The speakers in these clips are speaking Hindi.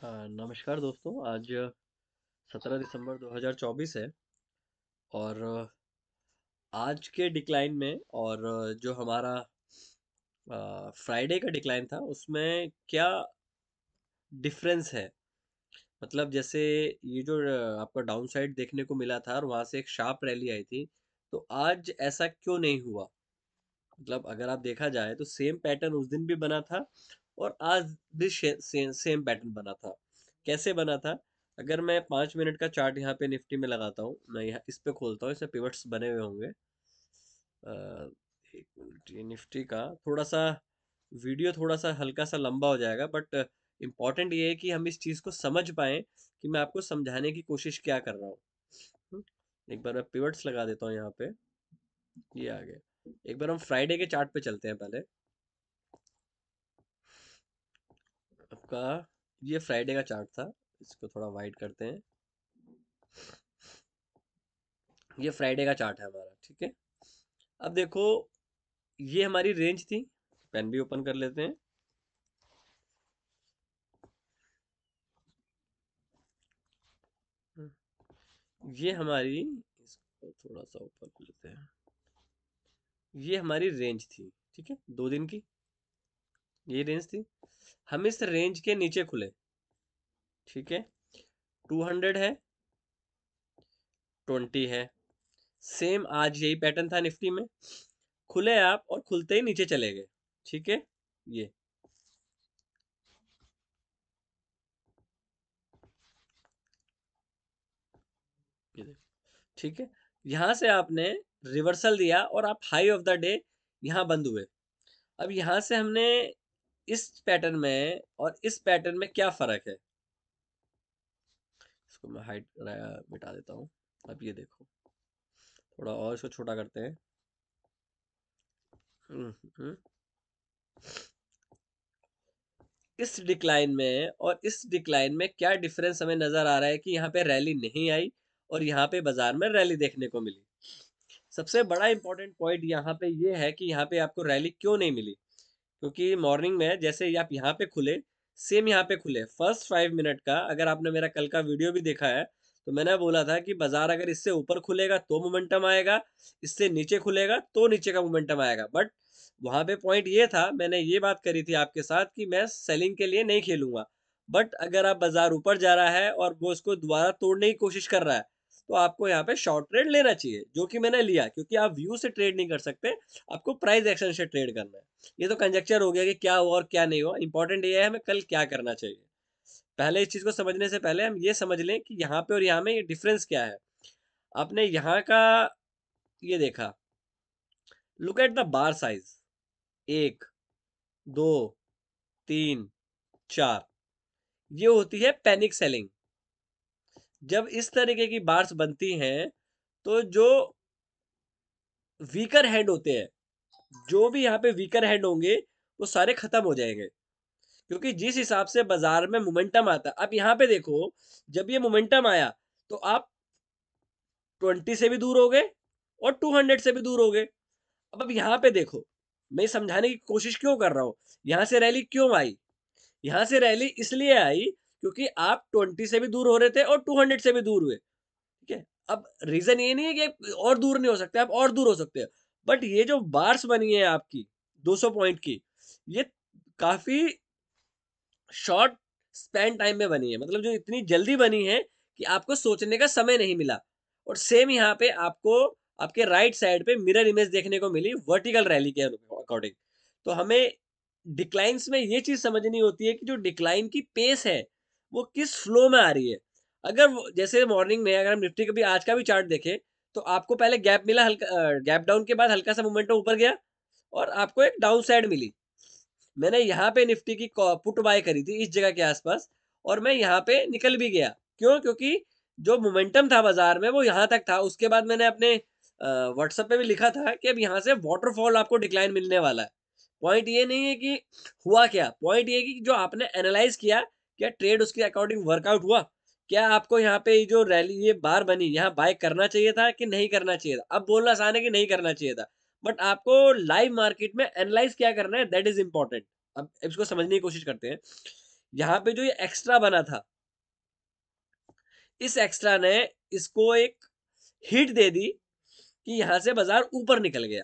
नमस्कार दोस्तों। आज 17 दिसंबर 2024 है। और आज के डिक्लाइन में और जो हमारा फ्राइडे का डिक्लाइन था उसमें क्या डिफरेंस है। मतलब जैसे ये जो आपका डाउन साइड देखने को मिला था और वहां से एक शार्प रैली आई थी, तो आज ऐसा क्यों नहीं हुआ। मतलब अगर आप देखा जाए तो सेम पैटर्न उस दिन भी बना था और आज भी सेम पैटर्न बना था। कैसे बना था? अगर मैं 5 मिनट का चार्ट यहाँ पे निफ्टी में लगाता हूँ, मैं यहाँ इस पे खोलता हूँ, इसमें पिवट्स बने हुए होंगे। अ, एक मिनट, ये निफ्टी का थोड़ा सा वीडियो थोड़ा सा हल्का सा लंबा हो जाएगा, बट इम्पॉर्टेंट ये है कि हम इस चीज़ को समझ पाएँ कि मैं आपको समझाने की कोशिश क्या कर रहा हूँ। हम्म, एक बार मैं पिवट्स लगा देता हूँ यहाँ पे। ये आ गया। एक बार हम फ्राइडे के चार्ट पे चलते हैं पहले। आपका ये फ्राइडे का चार्ट था। इसको थोड़ा वाइड करते हैं। ये फ्राइडे का चार्ट है हमारा, ठीक है। अब देखो, ये हमारी रेंज थी। पेन भी ओपन कर लेते हैं। ये हमारी, इसको थोड़ा सा ऊपर कर लेते हैं। ये हमारी रेंज थी, ठीक है, 2 दिन की ये रेंज थी। हम इस रेंज के नीचे खुले, ठीक है। 200 है, 20 है। सेम आज यही पैटर्न था निफ्टी में। खुले आप और खुलते ही नीचे चले गए, ठीक है। ये ये देखो, ठीक है। यहाँ से आपने रिवर्सल दिया और आप हाई ऑफ द डे यहाँ बंद हुए। अब यहाँ से हमने इस पैटर्न में और इस पैटर्न में क्या फर्क है, इसको मैं हाइड मिटा देता हूँ। अब ये देखो, थोड़ा और इसको छोटा करते हैं। हम्म, हम्म। इस डिक्लाइन में और इस डिक्लाइन में क्या डिफरेंस हमें नजर आ रहा है कि यहाँ पे रैली नहीं आई और यहाँ पे बाजार में रैली देखने को मिली। सबसे बड़ा इंपॉर्टेंट पॉइंट यहाँ पे ये है कि यहाँ पे आपको रैली क्यों नहीं मिली। क्योंकि मॉर्निंग में जैसे ही आप यहाँ पे खुले, सेम यहाँ पे खुले, फर्स्ट 5 मिनट का अगर आपने मेरा कल का वीडियो भी देखा है तो मैंने बोला था कि बाजार अगर इससे ऊपर खुलेगा तो मोमेंटम आएगा, इससे नीचे खुलेगा तो नीचे का मोमेंटम आएगा। बट वहां पे पॉइंट ये था, मैंने ये बात करी थी आपके साथ कि मैं सेलिंग के लिए नहीं खेलूंगा। बट अगर आप बाजार ऊपर जा रहा है और वो उसको दोबारा तोड़ने की कोशिश कर रहा है तो आपको यहाँ पे शॉर्ट ट्रेड लेना चाहिए, जो कि मैंने लिया। क्योंकि आप व्यू से ट्रेड नहीं कर सकते, आपको प्राइस एक्शन से ट्रेड करना है। ये तो कंजेक्चर हो गया कि क्या हुआ और क्या नहीं हुआ। इंपॉर्टेंट ये है हमें कल क्या करना चाहिए। पहले इस चीज को समझने से पहले हम ये समझ लें कि यहाँ पे और यहाँ में ये डिफरेंस क्या है। आपने यहाँ का ये देखा, look at the bar size. 1, 2, 3, 4, ये होती है पैनिक सेलिंग। जब इस तरीके की बार्स बनती हैं तो जो वीकर हैंड होते हैं, जो भी यहाँ पे वीकर हैंड होंगे वो सारे खत्म हो जाएंगे। क्योंकि जिस हिसाब से बाजार में मोमेंटम आता है, अब यहाँ पे देखो, जब ये मोमेंटम आया तो आप 20 से भी दूर हो गए और 200 से भी दूर हो गए। अब यहाँ पे देखो, मैं समझाने की कोशिश क्यों कर रहा हूँ। यहाँ से रैली क्यों आई? यहाँ से रैली इसलिए आई क्योंकि आप 20 से भी दूर हो रहे थे और 200 से भी दूर हुए, ठीक है। अब रीजन ये नहीं है कि और दूर नहीं हो सकते, आप और दूर हो सकते हो। बट ये जो बार्स बनी है आपकी 200 पॉइंट की, ये काफी शॉर्ट स्पैन टाइम में बनी है। मतलब जो इतनी जल्दी बनी है कि आपको सोचने का समय नहीं मिला। और सेम यहाँ पे आपको आपके राइट साइड पे मिरर इमेज देखने को मिली वर्टिकल रैली के अकॉर्डिंग। तो हमें डिक्लाइंस में ये चीज समझनी होती है कि जो डिक्लाइन की पेस है वो किस फ्लो में आ रही है। अगर जैसे मॉर्निंग में अगर हम निफ्टी का भी आज का भी चार्ट देखें तो आपको पहले गैप मिला, हल्का गैप डाउन के बाद हल्का सा मोमेंटम ऊपर गया और आपको एक डाउन साइड मिली। मैंने यहाँ पे निफ्टी की पुट बाय करी थी इस जगह के आसपास और मैं यहाँ पे निकल भी गया। क्यों? क्योंकि जो मोमेंटम था बाजार में वो यहाँ तक था। उसके बाद मैंने अपने व्हाट्सएप पे भी लिखा था कि अब यहाँ से वाटरफॉल आपको डिक्लाइन मिलने वाला है। पॉइंट ये नहीं है कि हुआ क्या, पॉइंट ये है कि जो आपने एनालाइज किया, क्या ट्रेड उसके अकॉर्डिंग वर्कआउट हुआ। क्या आपको यहाँ पे जो रैली ये बार बनी यहाँ बाय करना चाहिए था कि नहीं करना चाहिए था? अब बोलना आसान है कि नहीं करना चाहिए था, बट आपको लाइव मार्केट में एनालाइज क्या करना है, दैट इज इंपॉर्टेंट। अब इसको समझने की कोशिश करते हैं। यहाँ पे जो ये एक्स्ट्रा बना था, इस एक्स्ट्रा ने इसको एक हिट दे दी कि यहाँ से बाजार ऊपर निकल गया।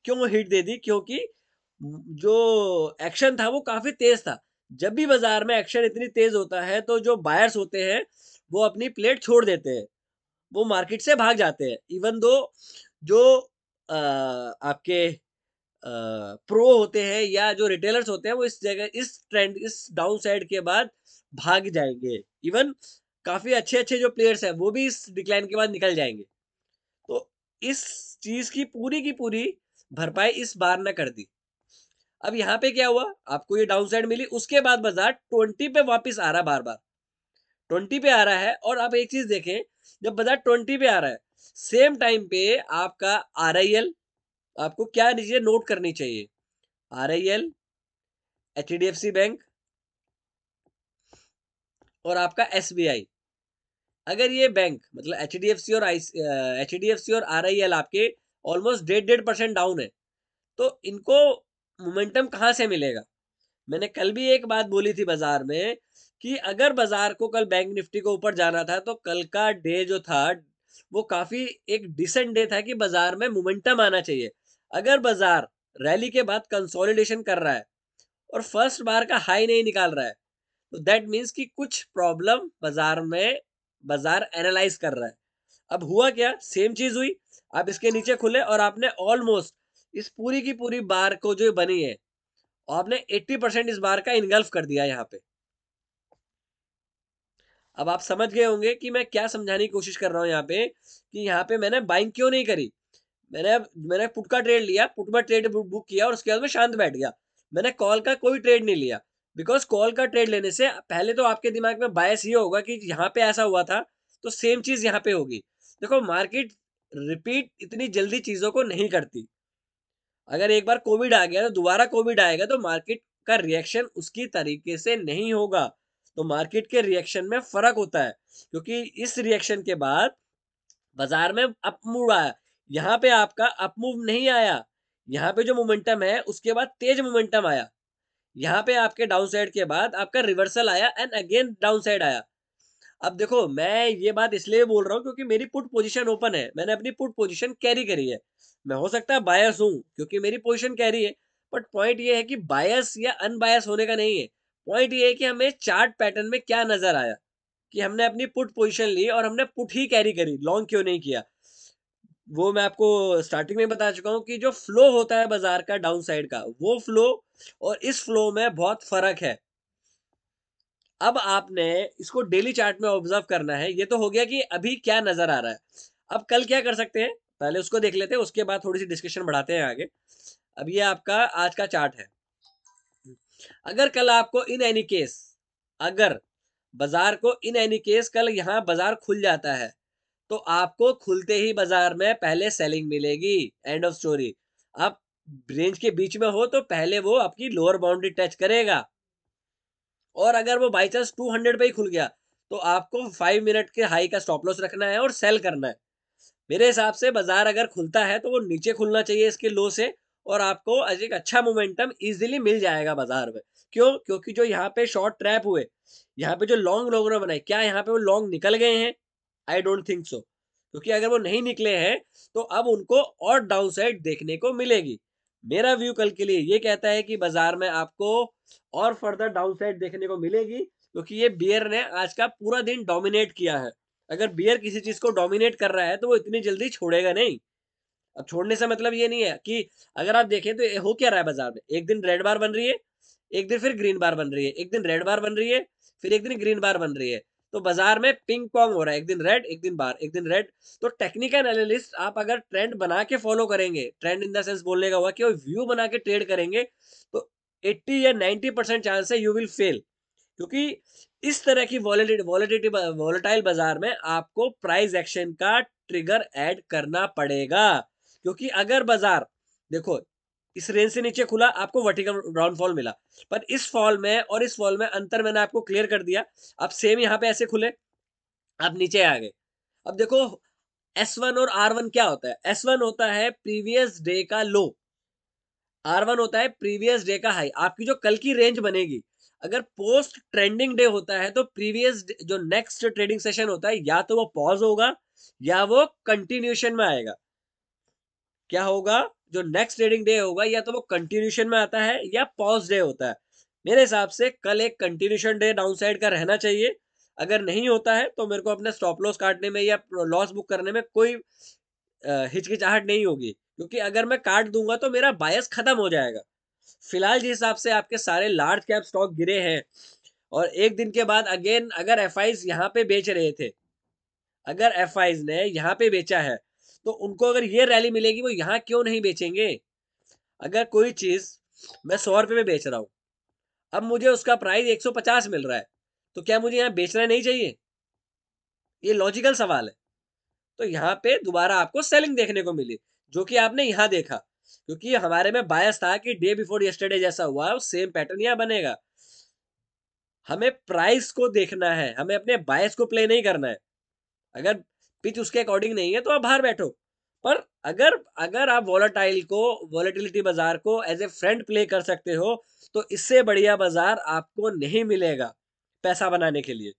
क्यों हिट दे दी? क्योंकि जो एक्शन था वो काफी तेज था। जब भी बाजार में एक्शन इतनी तेज होता है तो जो बायर्स होते हैं वो अपनी प्लेट छोड़ देते हैं, वो मार्केट से भाग जाते हैं। इवन दो जो आपके प्रो होते हैं या जो रिटेलर्स होते हैं वो इस जगह इस ट्रेंड इस डाउन साइड के बाद भाग जाएंगे। इवन काफी अच्छे अच्छे जो प्लेयर्स हैं वो भी इस डिक्लाइन के बाद निकल जाएंगे। तो इस चीज की पूरी भरपाई इस बार ने कर दी। अब यहाँ पे क्या हुआ, आपको ये डाउन साइड मिली, उसके बाद बाजार 20 पे वापस आ रहा, बार बार 20 पे आ रहा है। और आप एक चीज देखें, जब बाजार 20 पे आ रहा है, सेम टाइम पे आपका RIL, आपको क्या चीजें नोट करनी चाहिए, RIL, HDFC बैंक और आपका SBI। अगर ये बैंक मतलब HDFC और RIL आपके ऑलमोस्ट 1.5% डाउन है, तो इनको मोमेंटम कहाँ से मिलेगा? मैंने कल भी एक बात बोली थी बाजार में कि अगर बाजार को कल बैंक निफ्टी को ऊपर जाना था तो कल का डे जो था वो काफी एक डिसेंट डे था कि बाजार में मोमेंटम आना चाहिए। अगर बाजार रैली के बाद कंसोलिडेशन कर रहा है और फर्स्ट बार का हाई नहीं निकाल रहा है, तो दैट मीन्स कि कुछ प्रॉब्लम बाजार में बाजार एनालाइज कर रहा है। अब हुआ क्या, सेम चीज हुई। आप इसके नीचे खुले और आपने ऑलमोस्ट इस पूरी की पूरी बार को जो बनी है, आपने 80% इस बार का इनगल्फ कर दिया यहाँ पे। अब आप समझ गए होंगे कि मैं क्या समझाने की कोशिश कर रहा हूँ यहाँ पे, कि यहाँ पे मैंने बाइंग क्यों नहीं करी। मैंने पुट का ट्रेड लिया, पुट में ट्रेड बुक किया और उसके बाद मैं शांत बैठ गया। मैंने कॉल का कोई ट्रेड नहीं लिया, बिकॉज कॉल का ट्रेड लेने से पहले तो आपके दिमाग में बायस ये होगा कि यहाँ पे ऐसा हुआ था तो सेम चीज यहाँ पे होगी। देखो, मार्केट रिपीट इतनी जल्दी चीजों को नहीं करती। अगर एक बार कोविड आ गया तो दोबारा कोविड आएगा तो मार्केट का रिएक्शन उसकी तरीके से नहीं होगा। तो मार्केट के रिएक्शन में फर्क होता है, क्योंकि इस रिएक्शन के बाद बाजार में अप मूव आया। यहाँ पे आपका अप मूव नहीं आया, यहाँ पे जो मोमेंटम है उसके बाद तेज मोमेंटम आया। यहाँ पे आपके डाउन साइड के बाद आपका रिवर्सल आया एंड अगेन डाउन साइड आया। अब देखो, मैं ये बात इसलिए बोल रहा हूँ क्योंकि मेरी पुट पोजीशन ओपन है, मैंने अपनी पुट पोजीशन कैरी करी है। मैं हो सकता है बायस हूँ क्योंकि मेरी पोजीशन कैरी है, बट पॉइंट ये है कि बायस या अनबायस होने का नहीं है। पॉइंट ये है कि हमें चार्ट पैटर्न में क्या नजर आया, कि हमने अपनी पुट पोजीशन ली और हमने पुट ही कैरी करी, लॉन्ग क्यों नहीं किया। वो मैं आपको स्टार्टिंग में बता चुका हूँ कि जो फ्लो होता है बाजार का डाउन साइड का, वो फ्लो और इस फ्लो में बहुत फर्क है। अब आपने इसको डेली चार्ट में ऑब्जर्व करना है। ये तो हो गया कि अभी क्या नजर आ रहा है। अब कल क्या कर सकते हैं, पहले उसको देख लेते हैं, उसके बाद थोड़ी सी डिस्कशन बढ़ाते हैं आगे। अब ये आपका आज का चार्ट है। अगर कल आपको इन एनी केस, अगर बाजार को इन एनी केस कल यहाँ बाजार खुल जाता है, तो आपको खुलते ही बाजार में पहले सेलिंग मिलेगी। End of story. आप रेंज के बीच में हो तो पहले वो आपकी लोअर बाउंड्री टच करेगा, और अगर वो बाई चांस 200 पे ही खुल गया तो आपको 5 मिनट के हाई का स्टॉप लॉस रखना है और सेल करना है। मेरे हिसाब से बाजार अगर खुलता है तो वो नीचे खुलना चाहिए इसके लो से, और आपको आज एक अच्छा मोमेंटम इजीली मिल जाएगा बाजार में। क्यों? क्योंकि जो यहाँ पे शॉर्ट ट्रैप हुए, यहाँ पे जो लॉन्ग लोगों ने बनाए, क्या यहाँ पे वो लॉन्ग निकल गए हैं? I don't think so. क्योंकि अगर वो नहीं निकले हैं तो अब उनको और डाउन साइड देखने को मिलेगी। मेरा व्यू कल के लिए ये कहता है कि बाजार में आपको और फर्दर डाउन साइड देखने को मिलेगी, क्योंकि ये बियर ने आज का पूरा दिन डोमिनेट किया है। अगर बियर किसी चीज को डोमिनेट कर रहा है तो वो इतनी जल्दी छोड़ेगा नहीं। अब छोड़ने से मतलब ये नहीं है कि, अगर आप देखें तो ये हो क्या रहा है बाजार में, एक दिन रेड बार बन रही है, एक दिन फिर ग्रीन बार बन रही है, एक दिन रेड बार बन रही है, फिर एक दिन ग्रीन बार बन रही है। तो बाजार में पिंग पोंग हो रहा है, एक दिन रेड एक दिन बार एक दिन रेड। तो टेक्निकल एनालिस्ट आप अगर ट्रेंड बना के फॉलो करेंगे, ट्रेंड इन द सेंस बोलने का हुआ कि वो व्यू बना के ट्रेड करेंगे, तो 80 या 90% चांस है यू विल फेल। क्योंकि इस तरह की वॉलेटाइल बाजार में आपको प्राइस एक्शन का ट्रिगर ऐड करना पड़ेगा। क्योंकि अगर बाजार, देखो, इस रेंज से नीचे खुला, आपको वर्टिकल डाउनफॉल मिला, पर इस फॉल में और इस फॉल में अंतर मैंने आपको क्लियर कर दिया। अब सेम यहाँ पे ऐसे खुले, आप नीचे आ गए। अब देखो, S1 और R1 क्या होता है? S1 होता है प्रीवियस डे का लो, R1 होता है प्रीवियस डे का हाई। आपकी जो कल की रेंज बनेगी, अगर पोस्ट ट्रेंडिंग डे होता है तो प्रीवियस जो नेक्स्ट ट्रेडिंग सेशन होता है या तो वो पॉज होगा या वो कंटिन्यूशन में आएगा। क्या होगा, जो नेक्स्ट ट्रेडिंग डे होगा या तो वो कंटिन्यूशन में आता है या पॉज डे होता है। मेरे हिसाब से कल एक कंटिन्यूशन डे डाउनसाइड का रहना चाहिए। अगर नहीं होता है तो मेरे को अपने स्टॉप लॉस काटने में या लॉस बुक करने में कोई हिचकिचाहट नहीं होगी, क्योंकि अगर मैं काट दूंगा तो मेरा बायस खत्म हो जाएगा। फिलहाल जिस हिसाब से आपके सारे लार्ज कैप स्टॉक गिरे हैं और एक दिन के बाद अगेन अगर एफआईज यहाँ पे बेच रहे थे, अगर एफआईज ने यहाँ पे बेचा है तो उनको अगर ये रैली मिलेगी वो यहाँ क्यों नहीं बेचेंगे। अगर कोई चीज मैं 100 रुपए में बेच रहा हूँ, अब मुझे उसका प्राइस 150 मिल रहा है, तो क्या मुझे यहाँ बेचना नहीं चाहिए? ये लॉजिकल सवाल है। तो यहाँ पे दोबारा आपको सेलिंग देखने को मिली, जो कि आपने यहाँ देखा, क्योंकि हमारे में बायस था कि डे बिफोर यस्टरडे जैसा हुआ सेम पैटर्न यहाँ बनेगा। हमें प्राइस को देखना है, हमें अपने बायस को प्ले नहीं करना है। अगर पिच उसके अकॉर्डिंग नहीं है तो आप बाहर बैठो। पर अगर अगर आप वॉलेटिलिटी बाजार को एज ए फ्रेंड प्ले कर सकते हो तो इससे बढ़िया बाजार आपको नहीं मिलेगा पैसा बनाने के लिए।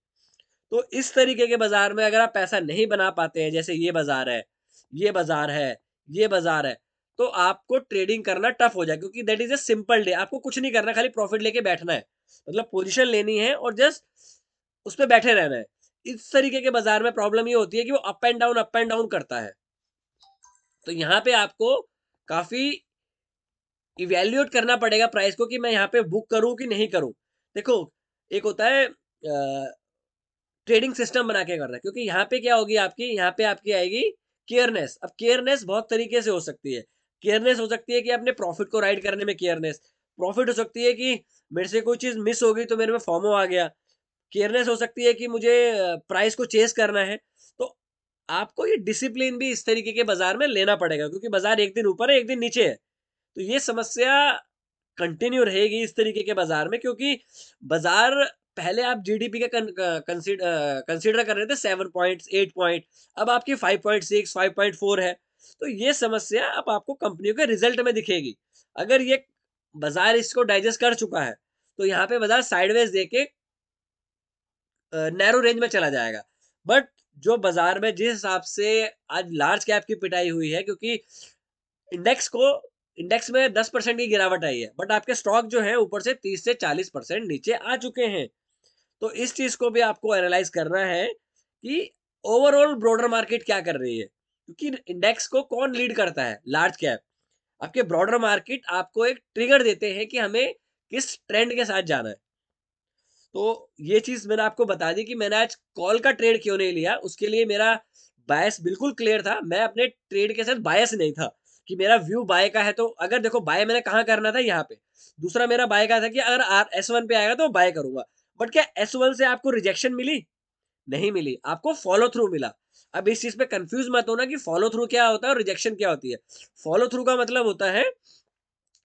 तो इस तरीके के बाजार में अगर आप पैसा नहीं बना पाते हैं, जैसे ये बाजार है, ये बाजार है, ये बाजार है, तो आपको ट्रेडिंग करना टफ हो जाए, क्योंकि that is a simple day. आपको कुछ नहीं करना, खाली प्रॉफिट लेके बैठना है, मतलब पोजीशन लेनी है और जस्ट उस पे बैठे रहना है। इस तरीके के बाजार में प्रॉब्लम ये होती है कि वो अप एंड डाउन करता है। तो यहाँ पे आपको काफी इवैल्यूएट करना पड़ेगा प्राइस को कि मैं यहाँ पे बुक करूं कि नहीं करूं। देखो, एक होता है ट्रेडिंग सिस्टम बना के करना है, क्योंकि यहाँ पे क्या होगी आपकी, यहाँ पे आपकी आएगी केयरनेस। अब केयरनेस बहुत तरीके से हो सकती है। केयरनेस हो सकती है कि अपने प्रॉफिट को राइड करने में केयरनेस, प्रॉफिट हो सकती है कि मेरे से कोई चीज मिस हो गई तो मेरे में फॉर्मो आ गया, केयरनेस हो सकती है कि मुझे प्राइस को चेस करना है। तो आपको ये डिसिप्लिन भी इस तरीके के बाजार में लेना पड़ेगा, क्योंकि बाजार एक दिन ऊपर है एक दिन नीचे है। तो ये समस्या कंटिन्यू रहेगी इस तरीके के बाजार में, क्योंकि बाजार पहले आप जीडीपी का कंसीडर कर रहे थे 7 पॉइंट 8 पॉइंट, अब आपकी 5.6 5.4 है। तो ये समस्या अब आपको कंपनियों के रिजल्ट में दिखेगी। अगर ये बाजार इसको डाइजेस्ट कर चुका है तो यहाँ पे बाजार साइडवेज देके नैरो रेंज में चला जाएगा। बट जो बाजार में जिस हिसाब से आज लार्ज कैप की पिटाई हुई है, क्योंकि इंडेक्स को इंडेक्स में 10% की गिरावट आई है, बट आपके स्टॉक जो है ऊपर से 30 से 40% नीचे आ चुके हैं। तो इस चीज को भी आपको एनालाइज करना है कि ओवरऑल ब्रॉडर मार्केट क्या कर रही है, क्योंकि इंडेक्स को कौन लीड करता है, लार्ज कैप। आपके ब्रॉडर मार्केट आपको एक ट्रिगर देते हैं कि हमें किस ट्रेंड के साथ जाना है। तो ये चीज मैंने आपको बता दी कि मैंने आज कॉल का ट्रेड क्यों नहीं लिया। उसके लिए मेरा बायस बिल्कुल क्लियर था, मैं अपने ट्रेड के साथ बायस नहीं था कि मेरा व्यू बाय का है। तो अगर देखो, बाय मैंने कहाँ करना था, यहाँ पे। दूसरा मेरा बाय का था कि अगर S1 पे आएगा तो बाय करूंगा। बट क्या S1 से आपको रिजेक्शन मिली? नहीं मिली, आपको फॉलो थ्रू मिला। अब इस चीज पे कंफ्यूज मत होना कि फॉलो थ्रू क्या होता है और रिजेक्शन क्या होती है। फॉलो थ्रू का मतलब होता है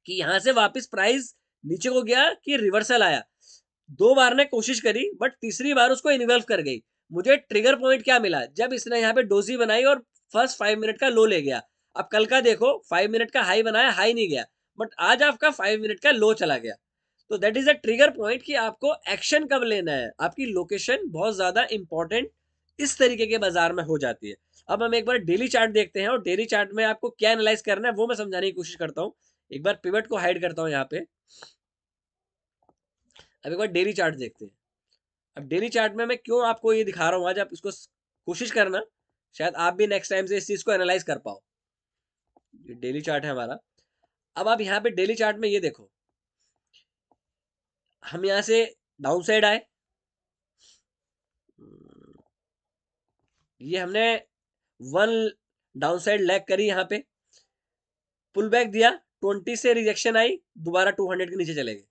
कि यहाँ से वापस प्राइस नीचे को गया कि रिवर्सल आया। 2 बार ने कोशिश करी बट तीसरी बार उसको इन्वॉल्व कर गई। मुझे ट्रिगर पॉइंट क्या मिला, जब इसने यहाँ पे डोजी बनाई और फर्स्ट 5 मिनट का लो ले गया। अब कल का देखो, 5 मिनट का हाई बनाया, हाई नहीं गया, बट आज आपका 5 मिनट का लो चला गया। तो that is a trigger point कि आपको एक्शन कब लेना है। आपकी लोकेशन बहुत ज्यादा इंपॉर्टेंट इस तरीके के बाजार में हो जाती है। अब हम एक बार डेली चार्ट देखते हैं और डेली चार्ट में आपको क्या एनालाइज करना है वो मैं समझाने की कोशिश करता हूँ। एक बार पिवट को हाइड करता हूँ यहाँ पे। अब एक बार डेली चार्ट देखते हैं। अब डेली चार्ट में मैं क्यों आपको ये दिखा रहा हूँ आज, आप इसको कोशिश करना, शायद आप भी नेक्स्ट टाइम से इस चीज को एनालाइज कर पाओ। ये डेली चार्ट है हमारा। अब आप यहाँ पे डेली चार्ट में ये देखो, हम यहाँ से डाउन साइड आए, ये हमने वन डाउन साइड लैग करी, यहाँ पे पुल बैक दिया, 20 से रिजेक्शन आई, दोबारा 200 के नीचे चले गए।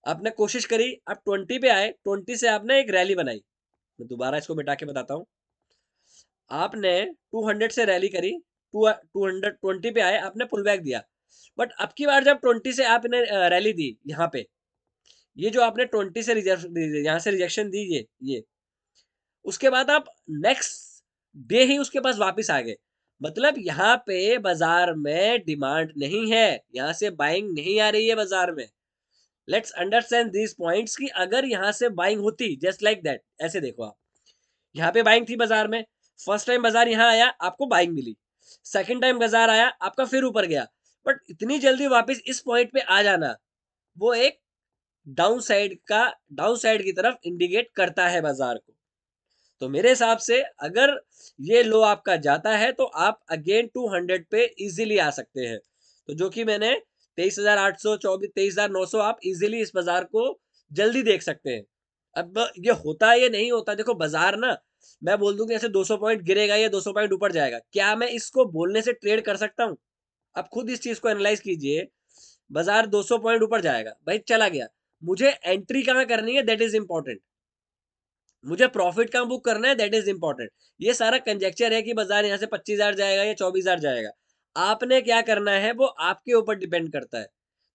आपने कोशिश करी, अब 20 पे आए, 20 से आपने एक रैली बनाई। मैं दोबारा इसको मिटा के बताता हूँ। आपने 200 से रैली करी, 220 पे आए, आपने पुल बैक दिया। बट अब की बार जब 20 से आपने रैली दी, यहाँ पे ये जो आपने 20 से यहाँ से रिजेक्शन दी, ये उसके बाद आप नेक्स्ट डे ही उसके पास वापस आ गए। मतलब यहाँ पे बाजार में डिमांड नहीं है, यहाँ से बाइंग नहीं आ रही है बाजार में। लेट्स अंडरस्टैंड दीज पॉइंट्स कि अगर यहाँ से बाइंग होती जस्ट लाइक दैट, ऐसे देखो आप, यहाँ पे बाइंग थी बाजार में, फर्स्ट टाइम बाजार यहाँ आया, आपको बाइंग मिली, सेकंड टाइम बाजार आया, आपका फिर ऊपर गया, बट इतनी जल्दी वापस इस पॉइंट पे आ जाना, वो एक डाउन साइड की तरफ इंडिकेट करता है बाजार को। तो मेरे हिसाब से अगर ये लो आपका जाता है तो आप अगेन 200 पे इजीली आ सकते हैं। तो जो कि मैंने 23,800 23,900 आप इजीली इस बाजार को जल्दी देख सकते हैं। अब ये होता है या नहीं होता, देखो बाजार ना, मैं बोल दूं कि ऐसे 200 पॉइंट गिरेगा या 200 पॉइंट ऊपर जाएगा, क्या मैं इसको बोलने से ट्रेड कर सकता हूँ? आप खुद इस चीज को एनालाइज कीजिए। बाजार 200 पॉइंट ऊपर जाएगा, भाई चला गया, मुझे एंट्री कहाँ करनी है, दैट इज इंपॉर्टेंट। मुझे प्रॉफिट कहाँ बुक करना है, दैट इज इंपॉर्टेंट। ये सारा कंजेक्चर है कि बाजार यहाँ से 25,000 जाएगा या 24,000 जाएगा, आपने क्या करना है वो आपके ऊपर डिपेंड करता है।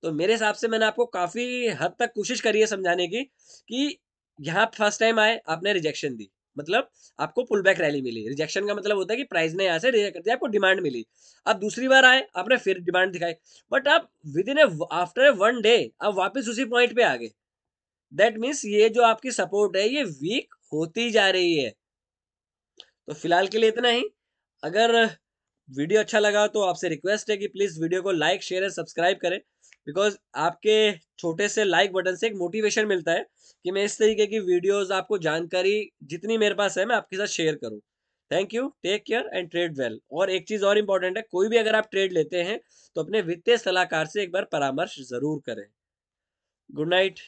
तो मेरे हिसाब से मैंने आपको काफी हद तक कोशिश करी है समझाने की कि यहाँ फर्स्ट टाइम आए, आपने रिजेक्शन दी, मतलब आपको पुल बैक रैली मिली। रिजेक्शन का मतलब होता है कि प्राइस ने यहाँ से रिजेक्ट कर दिया, आपको डिमांड मिली। अब दूसरी बार आए, आपने फिर डिमांड दिखाई, बट आप विद इन आफ्टर 1 डे आप वापस उसी पॉइंट पे आ गए। दैट मीन्स ये जो आपकी सपोर्ट है ये वीक होती जा रही है। तो फिलहाल के लिए इतना ही। अगर वीडियो अच्छा लगा तो आपसे रिक्वेस्ट है कि प्लीज वीडियो को लाइक शेयर एंड सब्सक्राइब करें, बिकॉज आपके छोटे से लाइक बटन से एक मोटिवेशन मिलता है कि मैं इस तरीके की वीडियोस, आपको जानकारी जितनी मेरे पास है मैं आपके साथ शेयर करूं। Thank you, take care and trade well. और एक चीज और इंपॉर्टेंट है, कोई भी अगर आप ट्रेड लेते हैं तो अपने वित्तीय सलाहकार से एक बार परामर्श जरूर करें। Good night.